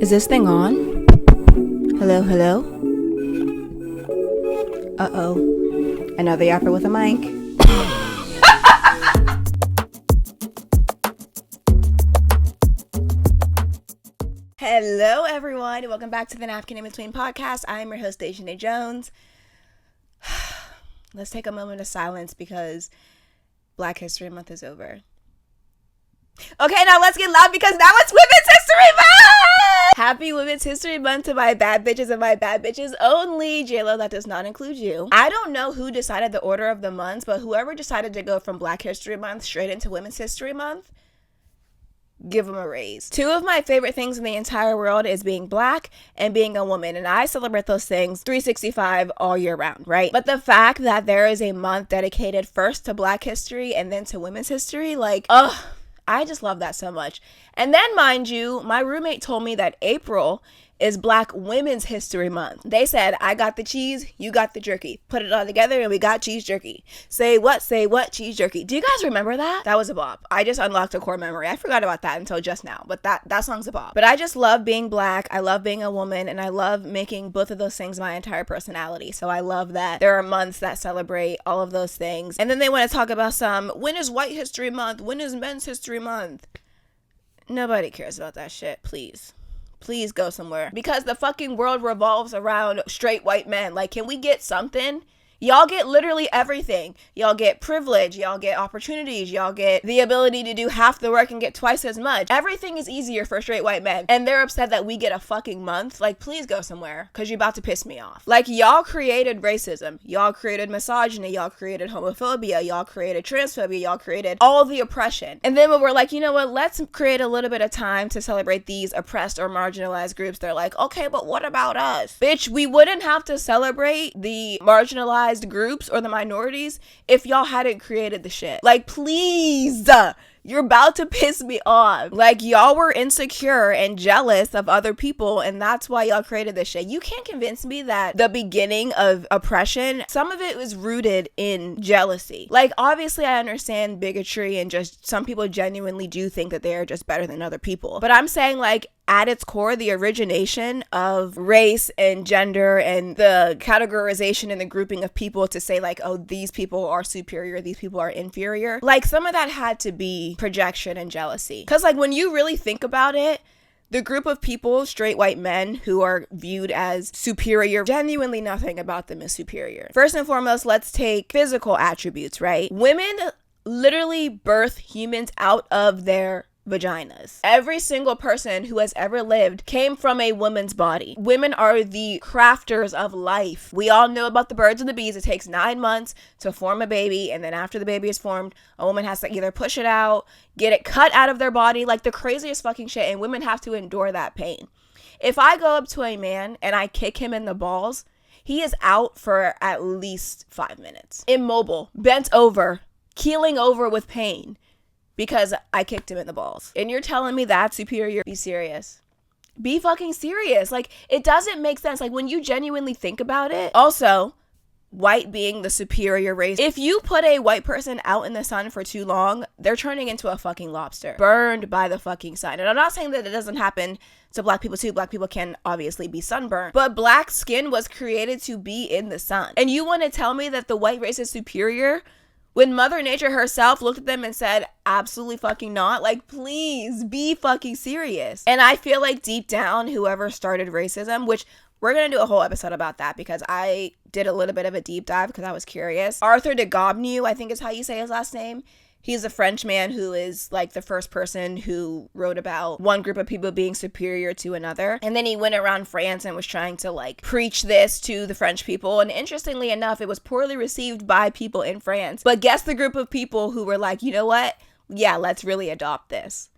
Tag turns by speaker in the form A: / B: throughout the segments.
A: Is this thing on? Hello, hello? Uh-oh. Another yapper with a mic. Hello, everyone. Welcome back to the Napkin In Between podcast. I'm your host, Dejanay Jones. Let's take a moment of silence because Black History Month is over. Okay, now let's get loud because now it's Women's History Month! Happy Women's History Month to my bad bitches and my bad bitches only. J-Lo, that does not include you. I don't know who decided the order of the months, but whoever decided to go from Black History Month straight into Women's History Month, give them a raise. Two of my favorite things in the entire world is being Black and being a woman, and I celebrate those things 365 all year round, right? But the fact that there is a month dedicated first to Black history and then to women's history, like, ugh. I just love that so much. And then, mind you, my roommate told me that April is Black Women's History Month. They said, I got the cheese, you got the jerky. Put it all together and we got cheese jerky. Say what, cheese jerky. Do you guys remember that? That was a bop. I just unlocked a core memory. I forgot about that until just now, but that song's a bop. But I just love being Black, I love being a woman, and I love making both of those things my entire personality. So I love that there are months that celebrate all of those things. And then they want to talk about when is White History Month? When is Men's History Month? Nobody cares about that shit, please. Please go somewhere. Because the fucking world revolves around straight white men. Like, can we get something? Y'all get literally everything. Y'all get privilege. Y'all get opportunities. Y'all get the ability to do half the work and get twice as much. Everything is easier for straight white men. And they're upset that we get a fucking month. Like, please go somewhere. Because you're about to piss me off. Like, y'all created racism. Y'all created misogyny. Y'all created homophobia. Y'all created transphobia. Y'all created all the oppression. And then when we're like, you know what? Let's create a little bit of time to celebrate these oppressed or marginalized groups. They're like, okay, but what about us? Bitch, we wouldn't have to celebrate the marginalized groups or the minorities if y'all hadn't created the shit. Like, please, you're about to piss me off. Like, y'all were insecure and jealous of other people, and that's why y'all created this shit. You can't convince me that the beginning of oppression, some of it was rooted in jealousy. Like, obviously I understand bigotry and just some people genuinely do think that they are just better than other people, but I'm saying, like, at its core, the origination of race and gender and the categorization and the grouping of people to say, like, oh, these people are superior, these people are inferior. Like, some of that had to be projection and jealousy. Because, like, when you really think about it, the group of people, straight white men, who are viewed as superior, genuinely nothing about them is superior. First and foremost, let's take physical attributes, right? Women literally birth humans out of their vaginas. Every single person who has ever lived came from a woman's body. Women are the crafters of life. We all know about the birds and the bees. It takes 9 months to form a baby, and then after the baby is formed, a woman has to either push it out, get it cut out of their body, like the craziest fucking shit, and women have to endure that pain. If I go up to a man and I kick him in the balls, he is out for at least 5 minutes. Immobile, bent over, keeling over with pain. Because I kicked him in the balls. And you're telling me that's superior? Be serious. Be fucking serious. Like, it doesn't make sense. Like, when you genuinely think about it. Also, white being the superior race. If you put a white person out in the sun for too long, they're turning into a fucking lobster. Burned by the fucking sun. And I'm not saying that it doesn't happen to Black people too. Black people can obviously be sunburned. But Black skin was created to be in the sun. And you want to tell me that the white race is superior? When Mother Nature herself looked at them and said, absolutely fucking not, like, please be fucking serious. And I feel like deep down, whoever started racism, which we're going to do a whole episode about that because I did a little bit of a deep dive because I was curious. Arthur de Gobineau, I think is how you say his last name. He's a French man who is like the first person who wrote about one group of people being superior to another. And then he went around France and was trying to like preach this to the French people. And interestingly enough, it was poorly received by people in France. But guess the group of people who were like, you know what? Yeah, let's really adopt this.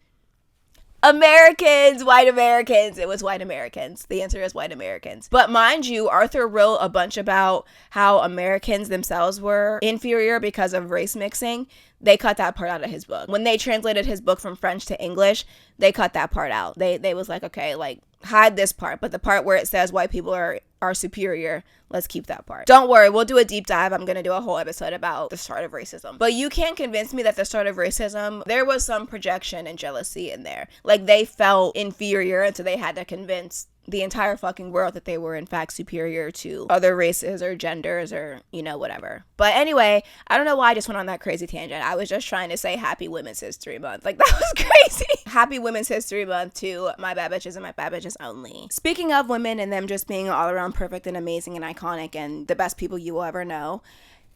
A: Americans, white Americans. It was white Americans. The answer is white Americans. But mind you, Arthur wrote a bunch about how Americans themselves were inferior because of race mixing. They cut that part out of his book. When they translated his book from French to English, they cut that part out. They was like, okay, like hide this part. But the part where it says white people are superior, Let's keep that part. Don't worry, we'll do a deep dive. I'm going to do a whole episode about the start of racism. But you can't convince me that the start of racism, there was some projection and jealousy in there. Like, they felt inferior, and so they had to convince the entire fucking world that they were in fact superior to other races or genders or, you know, whatever. But anyway, I don't know why I just went on that crazy tangent. I was just trying to say happy Women's History Month. Like, that was crazy. Happy Women's History Month to my bad bitches and my bad bitches only. Speaking of women and them just being all around perfect and amazing and iconic and the best people you will ever know,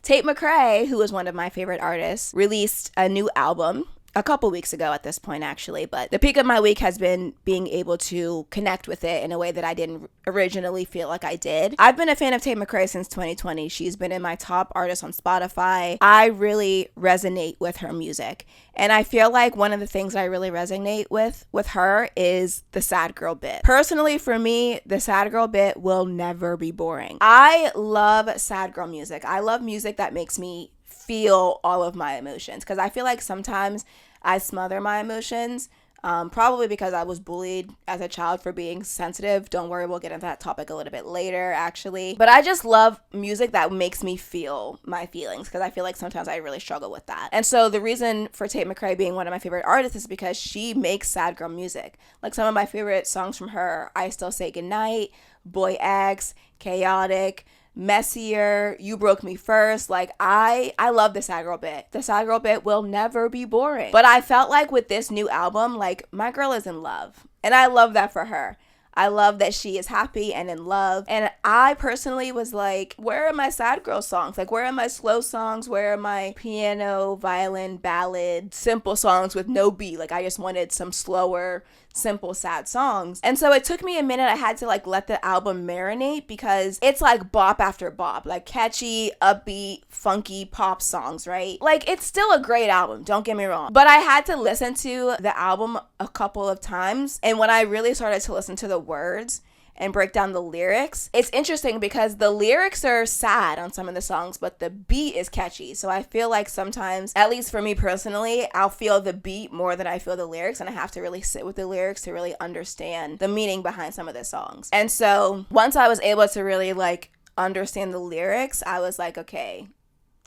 A: Tate McRae, who is one of my favorite artists, released a new album a couple weeks ago at this point, actually. But the peak of my week has been being able to connect with it in a way that I didn't originally feel like I did. I've been a fan of Tate McRae since 2020. She's been in my top artists on Spotify. I really resonate with her music. And I feel like one of the things I really resonate with her is the sad girl bit. Personally, for me, the sad girl bit will never be boring. I love sad girl music. I love music that makes me feel all of my emotions, because I feel like sometimes I smother my emotions, probably because I was bullied as a child for being sensitive. Don't worry, we'll get into that topic a little bit later, actually. But I just love music that makes me feel my feelings, because I feel like sometimes I really struggle with that. And so the reason for Tate McRae being one of my favorite artists is because she makes sad girl music. Like, some of my favorite songs from her, I Still Say Goodnight, Boy X, Chaotic, Messier, You Broke Me First. Like, I love the sad girl bit. The sad girl bit will never be boring. But I felt like with this new album, like, my girl is in love. And I love that for her. I love that she is happy and in love. And I personally was like, where are my sad girl songs? Like, where are my slow songs? Where are my piano, violin, ballad, simple songs with no beat? Like, I just wanted some slower, simple, sad songs. And so it took me a minute. I had to like let the album marinate, because it's like bop after bop, like catchy, upbeat, funky pop songs, right? Like, it's still a great album, don't get me wrong. But I had to listen to the album a couple of times. And when I really started to listen to the words and break down the lyrics, it's interesting because the lyrics are sad on some of the songs, but the beat is catchy. So I feel like sometimes, at least for me personally, I'll feel the beat more than I feel the lyrics, and I have to really sit with the lyrics to really understand the meaning behind some of the songs. And so once I was able to really like understand the lyrics, I was like, okay,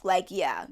A: like, yeah,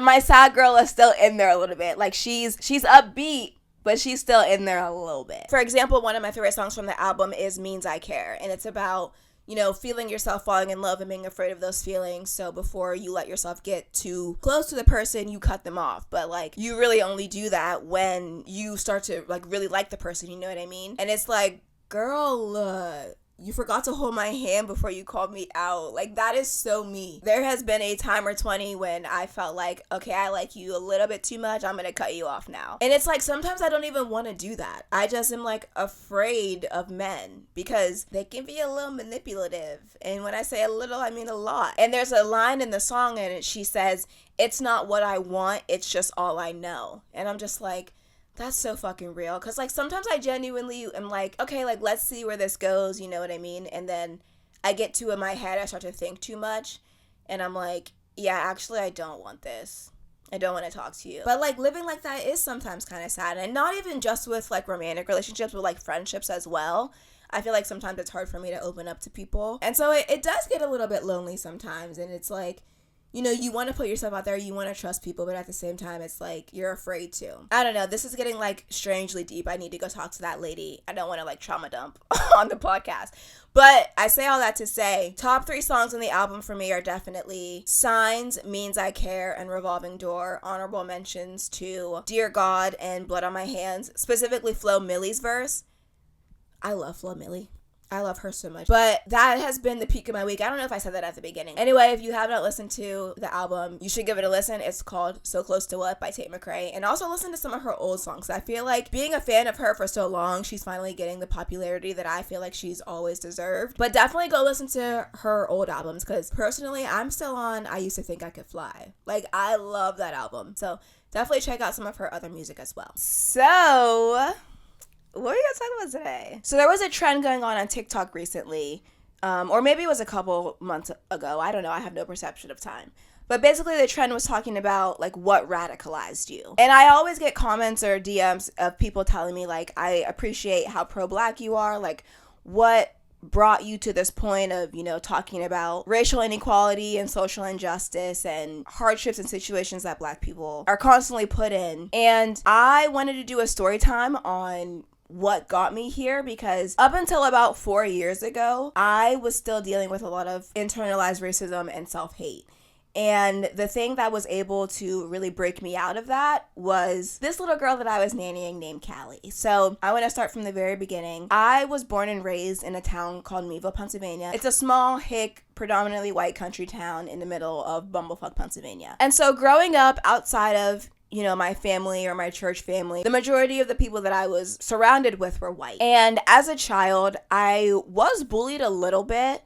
A: my sad girl is still in there a little bit. Like, she's upbeat, but she's still in there a little bit. For example, one of my favorite songs from the album is Means I Care. And it's about, you know, feeling yourself falling in love and being afraid of those feelings. So before you let yourself get too close to the person, you cut them off. But like, you really only do that when you start to like really like the person, you know what I mean? And it's like, girl, you forgot to hold my hand before you called me out. Like, that is so me. There has been a time or 20 when I felt like, okay, I like you a little bit too much, I'm gonna cut you off now. And it's like, sometimes I don't even want to do that. I just am like afraid of men, because they can be a little manipulative. And when I say a little, I mean a lot. And there's a line in the song and she says, "It's not what I want, it's just all I know." And I'm just like, that's so fucking real. Because like, sometimes I genuinely am like, okay, like, let's see where this goes, you know what I mean? And then I get to, in my head, I start to think too much, and I'm like, yeah, actually, I don't want this. I don't want to talk to you. But like, living like that is sometimes kind of sad. And not even just with like romantic relationships, but like friendships as well. I feel like sometimes it's hard for me to open up to people. And so it does get a little bit lonely sometimes. And it's like, you know, you want to put yourself out there, you want to trust people, but at the same time, it's like, you're afraid to. I don't know, this is getting like strangely deep. I need to go talk to that lady. I don't want to like trauma dump on the podcast. But I say all that to say, top 3 songs on the album for me are definitely Signs, Means I Care, and Revolving Door. Honorable mentions to Dear God and Blood on My Hands, specifically Flo Millie's verse. I love Flo Millie. I love her so much. But that has been the peak of my week. I don't know if I said that at the beginning. Anyway, if you have not listened to the album, you should give it a listen. It's called So Close to What by Tate McRae. And also listen to some of her old songs. I feel like being a fan of her for so long, she's finally getting the popularity that I feel like she's always deserved. But definitely go listen to her old albums, because personally, I'm still on I Used to Think I Could Fly. Like, I love that album. So definitely check out some of her other music as well. So what are we going to talk about today? So there was a trend going on TikTok recently, or maybe it was a couple months ago. I don't know. I have no perception of time. But basically the trend was talking about like what radicalized you. And I always get comments or DMs of people telling me like, I appreciate how pro-black you are. Like, what brought you to this point of, talking about racial inequality and social injustice and hardships and situations that Black people are constantly put in. And I wanted to do a story time on what got me here, because up until about 4 years ago, I was still dealing with a lot of internalized racism and self-hate. And the thing that was able to really break me out of that was this little girl that I was nannying named Callie. So I want to start from the very beginning. I was born and raised in a town called Meadville, Pennsylvania. It's a small, hick, predominantly white country town in the middle of bumblefuck, Pennsylvania. And so growing up outside of my family or my church family, the majority of the people that I was surrounded with were white. And as a child, I was bullied a little bit,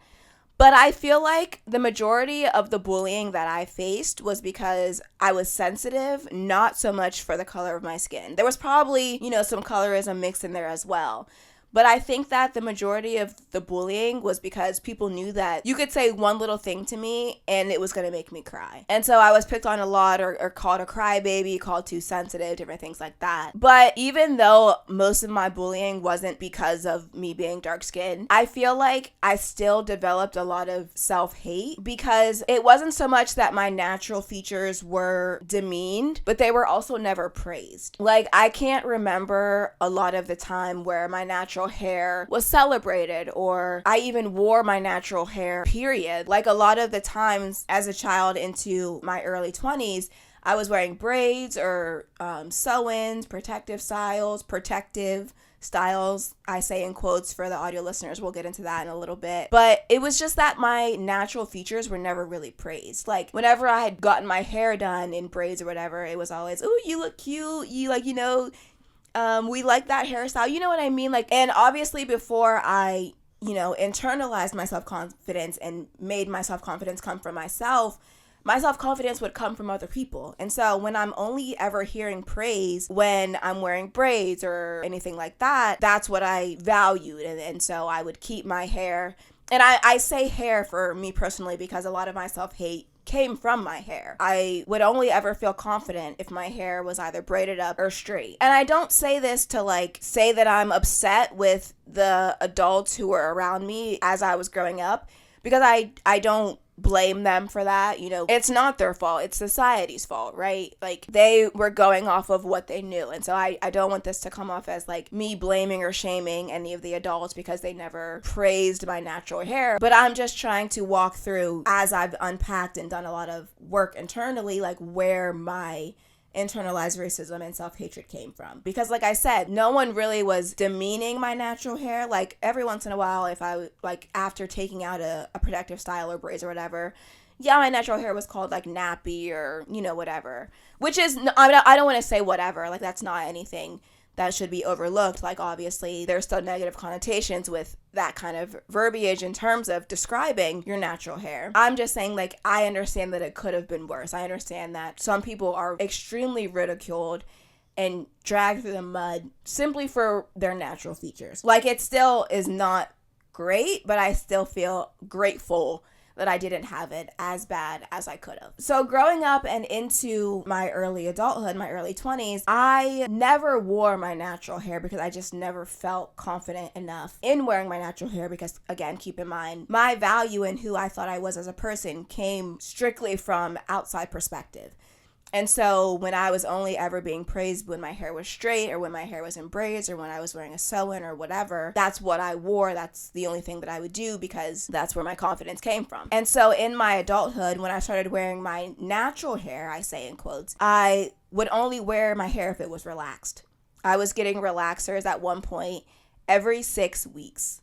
A: but I feel like the majority of the bullying that I faced was because I was sensitive, not so much for the color of my skin. There was probably, some colorism mixed in there as well. But I think that the majority of the bullying was because people knew that you could say one little thing to me and it was going to make me cry. And so I was picked on a lot or called a crybaby, called too sensitive, different things like that. But even though most of my bullying wasn't because of me being dark skinned, I feel like I still developed a lot of self-hate because it wasn't so much that my natural features were demeaned, but they were also never praised. Like, I can't remember a lot of the time where my natural hair was celebrated, or I even wore my natural hair, period. Like, a lot of the times as a child into my early 20s, I was wearing braids or sew-ins, protective styles, I say in quotes for the audio listeners. We'll get into that in a little bit. But it was just that my natural features were never really praised. Like, whenever I had gotten my hair done in braids or whatever, it was always, "Ooh, you look cute. You we like that hairstyle." You know what I mean? Like, and obviously before I, internalized my self-confidence and made my self-confidence come from myself, my self-confidence would come from other people. And so when I'm only ever hearing praise when I'm wearing braids or anything like that, that's what I valued. And so I would keep my hair. And I say hair for me personally because a lot of my self-hate came from my hair. I would only ever feel confident if my hair was either braided up or straight. And I don't say this to say that I'm upset with the adults who were around me as I was growing up, because I don't blame them for that. It's not their fault. It's society's fault, right? Like, they were going off of what they knew. And so I don't want this to come off as me blaming or shaming any of the adults because they never praised my natural hair. But I'm just trying to walk through, as I've unpacked and done a lot of work internally, where my internalized racism and self-hatred came from. Because like I said, no one really was demeaning my natural hair. Like, every once in a while, if I after taking out a protective style or braids or whatever, yeah, my natural hair was called nappy or whatever, which is, I don't want to say whatever, that's not anything that should be overlooked. Obviously there's still negative connotations with that kind of verbiage in terms of describing your natural hair. I'm just saying, I understand that it could have been worse. I understand that some people are extremely ridiculed and dragged through the mud simply for their natural features. It still is not great, but I still feel grateful that I didn't have it as bad as I could have. So growing up and into my early adulthood, my early 20s, I never wore my natural hair because I just never felt confident enough in wearing my natural hair because, again, keep in mind, my value and who I thought I was as a person came strictly from outside perspective. And so when I was only ever being praised when my hair was straight or when my hair was in braids or when I was wearing a sew-in or whatever, that's what I wore. That's the only thing that I would do because that's where my confidence came from. And so in my adulthood, when I started wearing my natural hair, I say in quotes, I would only wear my hair if it was relaxed. I was getting relaxers at one point every 6 weeks.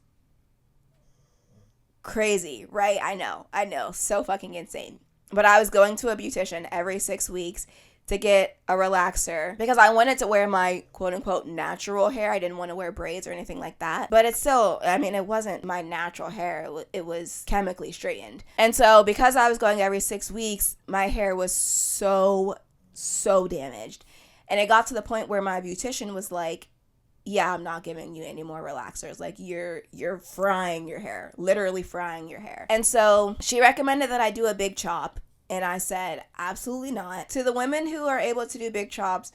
A: Crazy, right? I know. So fucking insane. But I was going to a beautician every 6 weeks to get a relaxer because I wanted to wear my quote-unquote natural hair. I didn't want to wear braids or anything like that. But it's still, it wasn't my natural hair. It was chemically straightened. And so because I was going every 6 weeks, my hair was so damaged. And it got to the point where my beautician was like, yeah, I'm not giving you any more relaxers. You're frying your hair, literally frying your hair. And so she recommended that I do a big chop. And I said, absolutely not. To the women who are able to do big chops,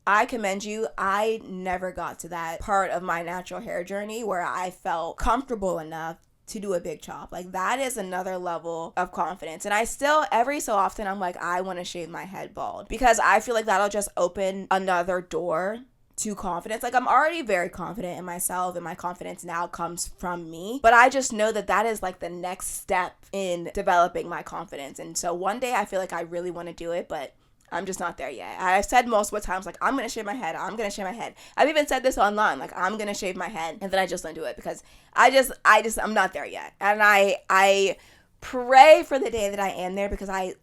A: I commend you. I never got to that part of my natural hair journey where I felt comfortable enough to do a big chop. Like, that is another level of confidence. And I still, every so often, I'm like, I want to shave my head bald because I feel like that'll just open another door to confidence. Like, I'm already very confident in myself, and my confidence now comes from me, but I just know that that is like the next step in developing my confidence. And so one day I feel like I really want to do it, but I'm just not there yet. I've said multiple times, like, I'm going to shave my head. I'm going to shave my head. I've even said this online, like, I'm going to shave my head. And then I just don't do it because I'm not there yet. And I pray for the day that I am there because I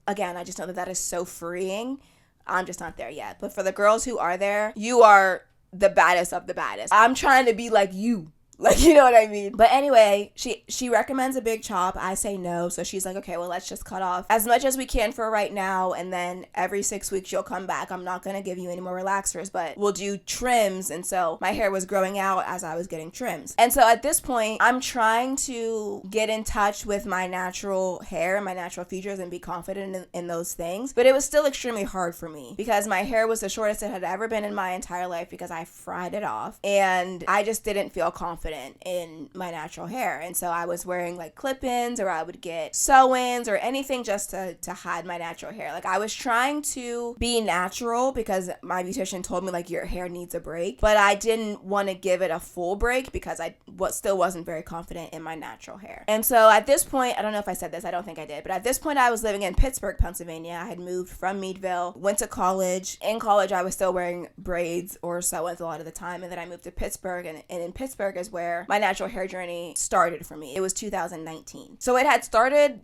A: just know that that is so freeing. I'm just not there yet. But for the girls who are there, you are the baddest of the baddest. I'm trying to be like you. Like, you know what I mean? But anyway, she recommends a big chop. I say no. So she's like, okay, well, let's just cut off as much as we can for right now. And then every 6 weeks you'll come back. I'm not going to give you any more relaxers, but we'll do trims. And so my hair was growing out as I was getting trims. And so at this point, I'm trying to get in touch with my natural hair and my natural features and be confident in those things. But it was still extremely hard for me because my hair was the shortest it had ever been in my entire life because I fried it off. And I just didn't feel confident in my natural hair. And so I was wearing like clip-ins, or I would get sew-ins or anything just to hide my natural hair. Like, I was trying to be natural because my beautician told me like your hair needs a break, but I didn't want to give it a full break because I still wasn't very confident in my natural hair. And so at this point, I don't know if I said this, I don't think I did, but at this point I was living in Pittsburgh, Pennsylvania. I had moved from Meadville, went to college. In college I was still wearing braids or sew-ins a lot of the time, and then I moved to Pittsburgh, and in Pittsburgh is where my natural hair journey started for me. It was 2019. So it had started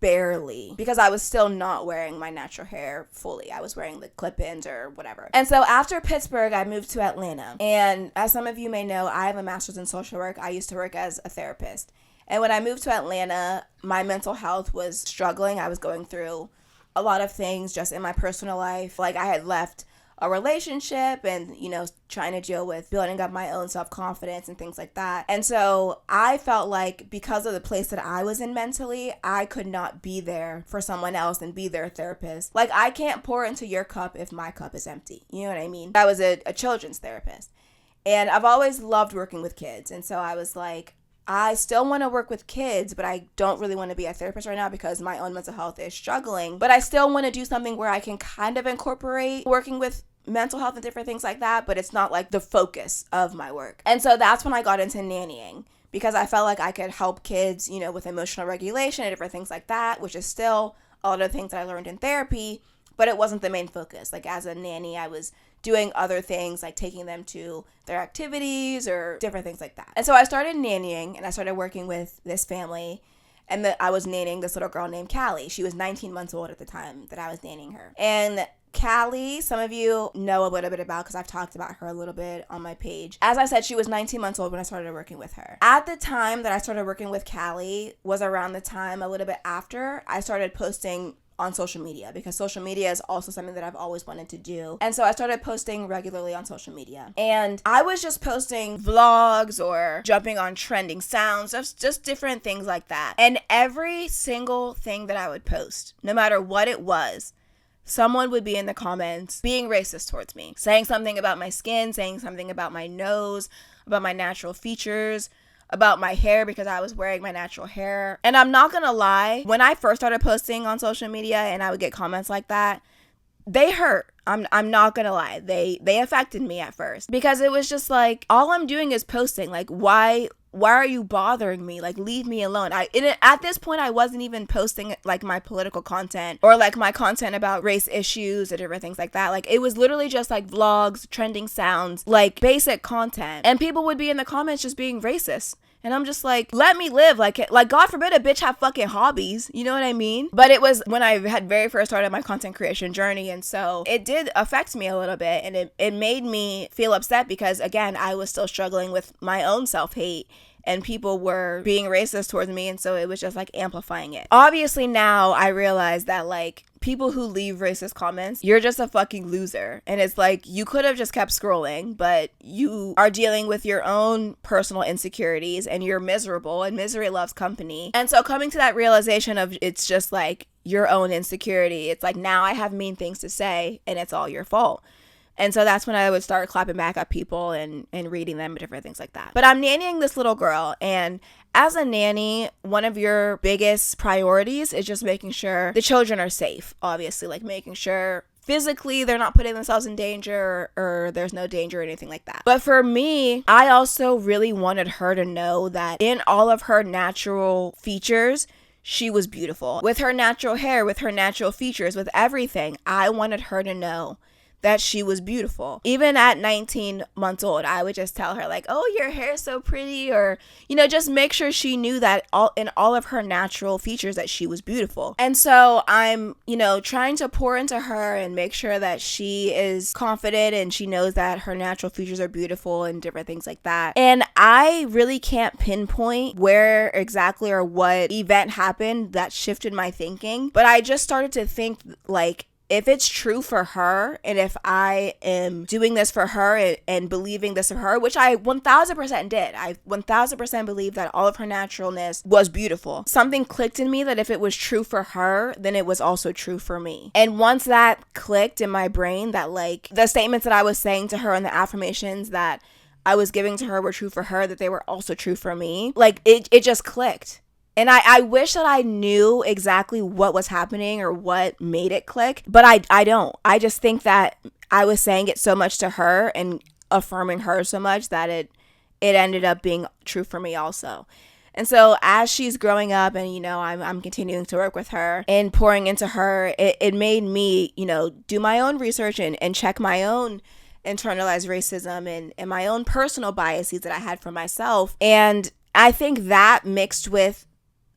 A: barely because I was still not wearing my natural hair fully. I was wearing the clip-ins or whatever. And so after Pittsburgh, I moved to Atlanta. And as some of you may know, I have a master's in social work. I used to work as a therapist. And when I moved to Atlanta, my mental health was struggling. I was going through a lot of things just in my personal life. Like, I had left a relationship and, you know, trying to deal with building up my own self-confidence and things like that. And so I felt like because of the place that I was in mentally, I could not be there for someone else and be their therapist. Like, I can't pour into your cup if my cup is empty. You know what I mean? I was a children's therapist, and I've always loved working with kids. And so I was like, I still want to work with kids, but I don't really want to be a therapist right now because my own mental health is struggling. But I still want to do something where I can kind of incorporate working with mental health and different things like that, but it's not like the focus of my work. And so that's when I got into nannying, because I felt like I could help kids, you know, with emotional regulation and different things like that, which is still a lot of things that I learned in therapy, but it wasn't the main focus. Like, as a nanny, I was doing other things like taking them to their activities or different things like that. And so I started nannying, and I started working with this family, and I was nannying this little girl named Callie. She was 19 months old at the time that I was nannying her. And Callie, some of you know a little bit about because I've talked about her a little bit on my page. As I said, she was 19 months old when I started working with her. At the time that I started working with Callie was around the time, a little bit after, I started posting on social media, because social media is also something that I've always wanted to do. And so I started posting regularly on social media. And I was just posting vlogs or jumping on trending sounds, just different things like that. And every single thing that I would post, no matter what it was, someone would be in the comments being racist towards me, saying something about my skin, saying something about my nose, about my natural features, about my hair because I was wearing my natural hair. And I'm not gonna lie, when I first started posting on social media and I would get comments like that, they hurt. I'm not gonna lie. They affected me at first, because it was just like, all I'm doing is posting. Like, why are you bothering me? Like, leave me alone. At this point, I wasn't even posting like my political content or like my content about race issues or different things like that. Like, it was literally just like vlogs, trending sounds, like basic content. And people would be in the comments just being racist. And I'm just like, let me live. Like God forbid a bitch have fucking hobbies. You know what I mean? But it was when I had very first started my content creation journey. And so it did affect me a little bit. And it made me feel upset because, again, I was still struggling with my own self-hate. And people were being racist towards me. And so it was just like amplifying it. Obviously now I realize that like people who leave racist comments, you're just a fucking loser. And it's like, you could have just kept scrolling, but you are dealing with your own personal insecurities and you're miserable, and misery loves company. And so coming to that realization of it's just like your own insecurity, it's like, now I have mean things to say and it's all your fault. And so that's when I would start clapping back at people and reading them and different things like that. But I'm nannying this little girl, and as a nanny, one of your biggest priorities is just making sure the children are safe, obviously, like making sure physically they're not putting themselves in danger or there's no danger or anything like that. But for me, I also really wanted her to know that in all of her natural features, she was beautiful. With her natural hair, with her natural features, with everything, I wanted her to know that she was beautiful. Even at 19 months old, I would just tell her like, oh, your hair's so pretty, or, just make sure she knew that in all of her natural features that she was beautiful. And so I'm, trying to pour into her and make sure that she is confident and she knows that her natural features are beautiful and different things like that. And I really can't pinpoint where exactly or what event happened that shifted my thinking, but I just started to think like, if it's true for her, and if I am doing this for her and believing this of her, which I 1000% did. I 1000% believe that all of her naturalness was beautiful. Something clicked in me that if it was true for her, then it was also true for me. And once that clicked in my brain, that like the statements that I was saying to her and the affirmations that I was giving to her were true for her, that they were also true for me, like it just clicked. And I wish that I knew exactly what was happening or what made it click, but I don't. I just think that I was saying it so much to her and affirming her so much that it ended up being true for me also. And so as she's growing up and, I'm continuing to work with her and pouring into her, it made me, do my own research and check my own internalized racism and my own personal biases that I had for myself. And I think that mixed with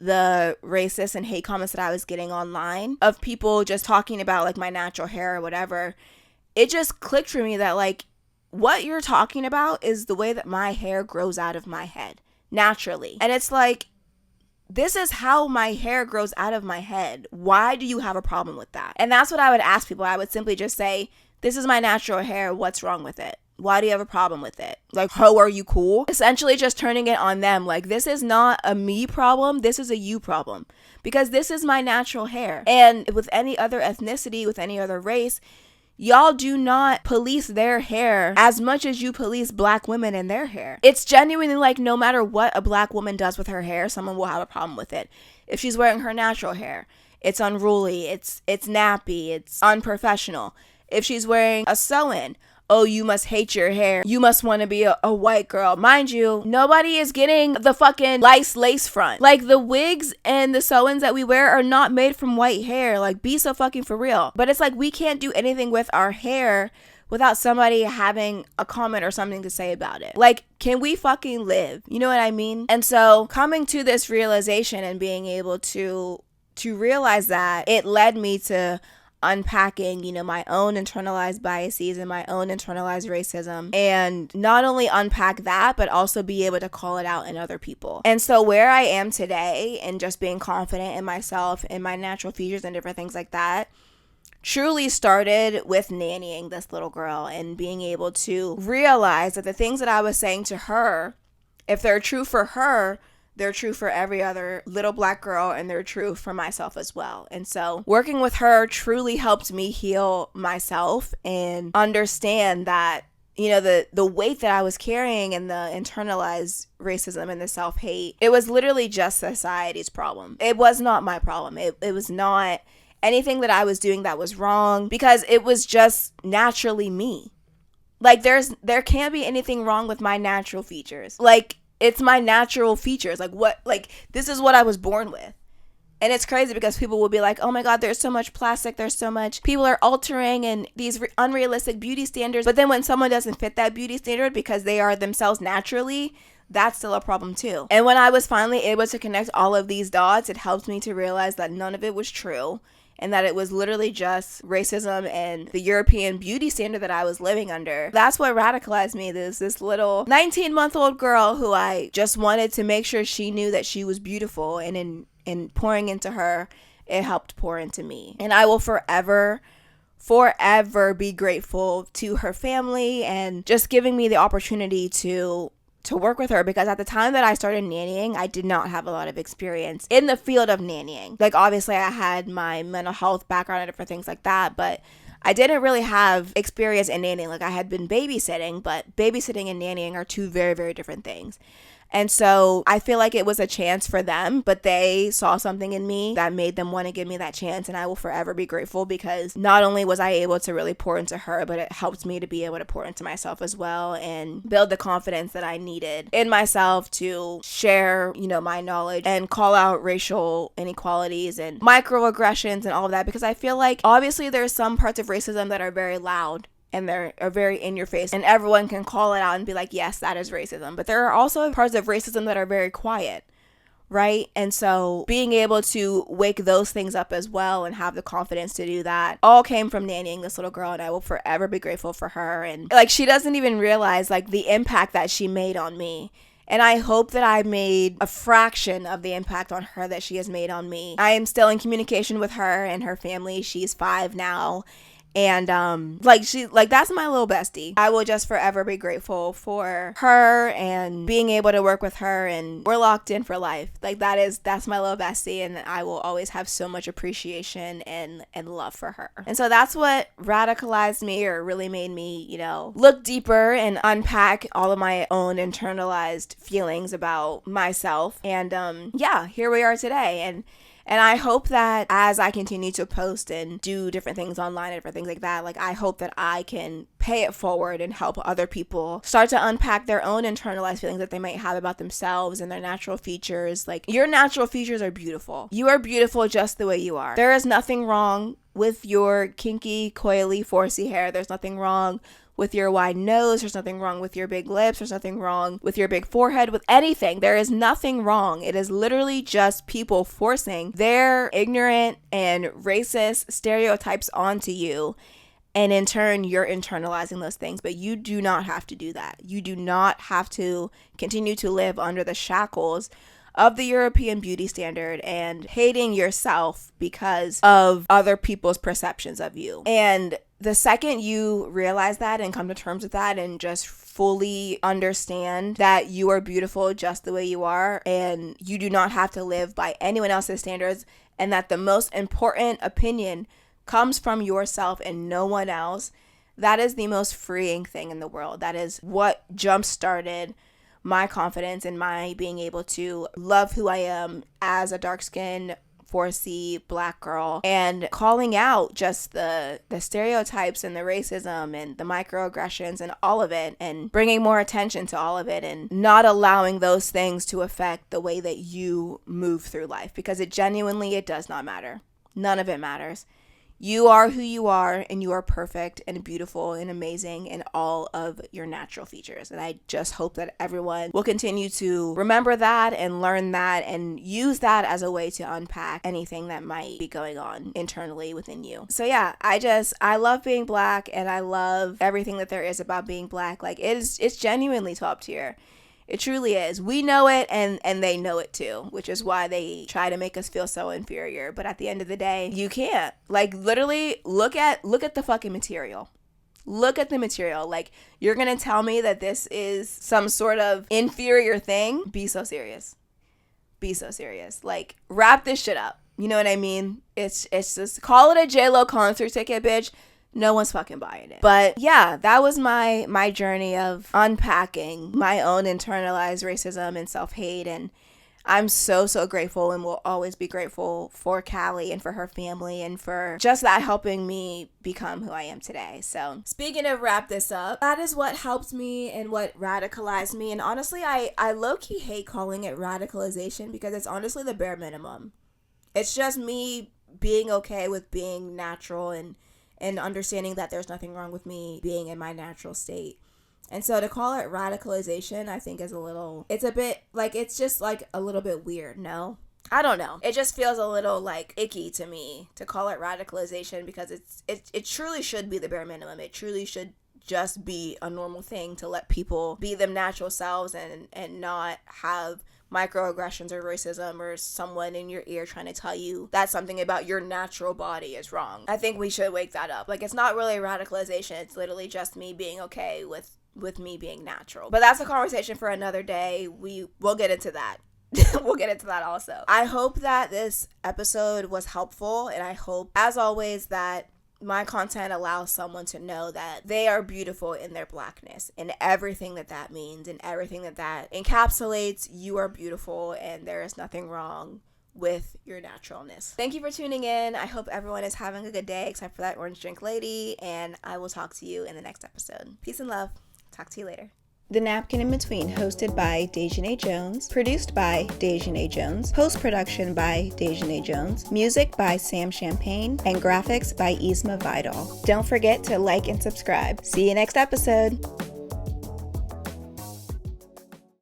A: the racist and hate comments that I was getting online of people just talking about like my natural hair or whatever, it just clicked for me that like what you're talking about is the way that my hair grows out of my head naturally. And it's like, this is how my hair grows out of my head. Why do you have a problem with that? And that's what I would ask people. I would simply just say, this is my natural hair. What's wrong with it? Why do you have a problem with it? Like, how are you cool? Essentially just turning it on them. Like, this is not a me problem. This is a you problem. Because this is my natural hair. And with any other ethnicity, with any other race, y'all do not police their hair as much as you police black women and their hair. It's genuinely like no matter what a black woman does with her hair, someone will have a problem with it. If she's wearing her natural hair, it's unruly, it's nappy, it's unprofessional. If she's wearing a sew-in, oh, you must hate your hair. You must want to be a white girl. Mind you, nobody is getting the fucking lace front. Like, the wigs and the sew-ins that we wear are not made from white hair. Like, be so fucking for real. But it's like we can't do anything with our hair without somebody having a comment or something to say about it. Like, can we fucking live? You know what I mean? And so coming to this realization and being able to realize that, it led me to unpacking, my own internalized biases and my own internalized racism, and not only unpack that, but also be able to call it out in other people. And so where I am today and just being confident in myself and my natural features and different things like that truly started with nannying this little girl and being able to realize that the things that I was saying to her, if they're true for her, they're true for every other little black girl, and they're true for myself as well. And so working with her truly helped me heal myself and understand that, the weight that I was carrying and the internalized racism and the self-hate, it was literally just society's problem. It was not my problem. It was not anything that I was doing that was wrong, because it was just naturally me. Like, there can't be anything wrong with my natural features. Like, it's my natural features. This is what I was born with. And it's crazy because people will be like, oh my God, there's so much plastic. There's so much, people are altering and these unrealistic beauty standards. But then when someone doesn't fit that beauty standard because they are themselves naturally, that's still a problem too. And when I was finally able to connect all of these dots, it helped me to realize that none of it was true. And that it was literally just racism and the European beauty standard that I was living under. That's what radicalized me. This little 19-month-old girl who I just wanted to make sure she knew that she was beautiful. And in pouring into her, it helped pour into me. And I will forever be grateful to her family and just giving me the opportunity to work with her, because at the time that I started nannying, I did not have a lot of experience in the field of nannying. Like, obviously I had my mental health background and different things like that, but I didn't really have experience in nannying. Like, I had been babysitting, but babysitting and nannying are two very, very different things. And so I feel like it was a chance for them, but they saw something in me that made them want to give me that chance. And I will forever be grateful, because not only was I able to really pour into her, but it helped me to be able to pour into myself as well and build the confidence that I needed in myself to share, my knowledge and call out racial inequalities and microaggressions and all of that. Because I feel like obviously there's some parts of racism that are very loud and they're very in your face, and everyone can call it out and be like, yes, that is racism. But there are also parts of racism that are very quiet, right? And so being able to wake those things up as well and have the confidence to do that all came from nannying this little girl, and I will forever be grateful for her. And like, she doesn't even realize like the impact that she made on me. And I hope that I made a fraction of the impact on her that she has made on me. I am still in communication with her and her family. She's 5 now. And that's my little bestie. I will just forever be grateful for her and being able to work with her, and we're locked in for life. Like, that's my little bestie, and I will always have so much appreciation and love for her. And so that's what radicalized me, or really made me, look deeper and unpack all of my own internalized feelings about myself. And here we are today. And I hope that as I continue to post and do different things online and different things like that, like, I hope that I can pay it forward and help other people start to unpack their own internalized feelings that they might have about themselves and their natural features. Like, your natural features are beautiful. You are beautiful just the way you are. There is nothing wrong with your kinky, coily, forcey hair. There's nothing wrong with your wide nose. There's nothing wrong with your big lips. There's nothing wrong with your big forehead, with anything. There is nothing wrong. It is literally just people forcing their ignorant and racist stereotypes onto you. And in turn, you're internalizing those things. But you do not have to do that. You do not have to continue to live under the shackles of the European beauty standard and hating yourself because of other people's perceptions of you. And the second you realize that and come to terms with that and just fully understand that you are beautiful just the way you are, and you do not have to live by anyone else's standards, and that the most important opinion comes from yourself and no one else, that is the most freeing thing in the world. That is what jump-started my confidence and my being able to love who I am as a dark-skinned, 4C Black girl, and calling out just the stereotypes and the racism and the microaggressions and all of it, and bringing more attention to all of it, and not allowing those things to affect the way that you move through life, because it does not matter. None of it matters. You are who you are, and you are perfect and beautiful and amazing in all of your natural features. And I just hope that everyone will continue to remember that and learn that and use that as a way to unpack anything that might be going on internally within you. So yeah, I love being Black, and I love everything that there is about being Black. Like, it's genuinely top tier. It truly is. We know it, and they know it too, which is why they try to make us feel so inferior. But at the end of the day, you can't. Like, literally, look at the fucking material. Look at the material. Like, you're gonna tell me that this is some sort of inferior thing? Be so serious. Be so serious. Like, wrap this shit up. You know what I mean? It's just, call it a J-Lo concert ticket, bitch. No one's fucking buying it. But yeah, that was my journey of unpacking my own internalized racism and self-hate. And I'm so, so grateful, and will always be grateful for Callie and for her family, and for just that helping me become who I am today. So speaking of wrap this up, that is what helped me and what radicalized me. And honestly, I low-key hate calling it radicalization, because it's honestly the bare minimum. It's just me being okay with being natural and understanding that there's nothing wrong with me being in my natural state. And so to call it radicalization, I think is it's a bit, like, it's just like a little bit weird, no? I don't know. It just feels a little like icky to me to call it radicalization, because it truly should be the bare minimum. It truly should just be a normal thing to let people be them natural selves and not have microaggressions or racism or someone in your ear trying to tell you that something about your natural body is wrong. I think we should wake that up. Like, it's not really radicalization. It's literally just me being okay with me being natural. But that's a conversation for another day. We'll get into that. We'll get into that also. I hope that this episode was helpful, and I hope, as always, that my content allows someone to know that they are beautiful in their blackness and everything that means and everything that encapsulates. You are beautiful and there is nothing wrong with your naturalness. Thank you for tuning in. I hope everyone is having a good day except for that orange drink lady, and I will talk to you in the next episode. Peace and love. Talk to you later. The Napkin in Between, hosted by Dejanay Jones, produced by Dejanay Jones, post-production by Dejanay Jones, music by Sam Champagne, and graphics by Isma Vidal. Don't forget to like and subscribe. See you next episode.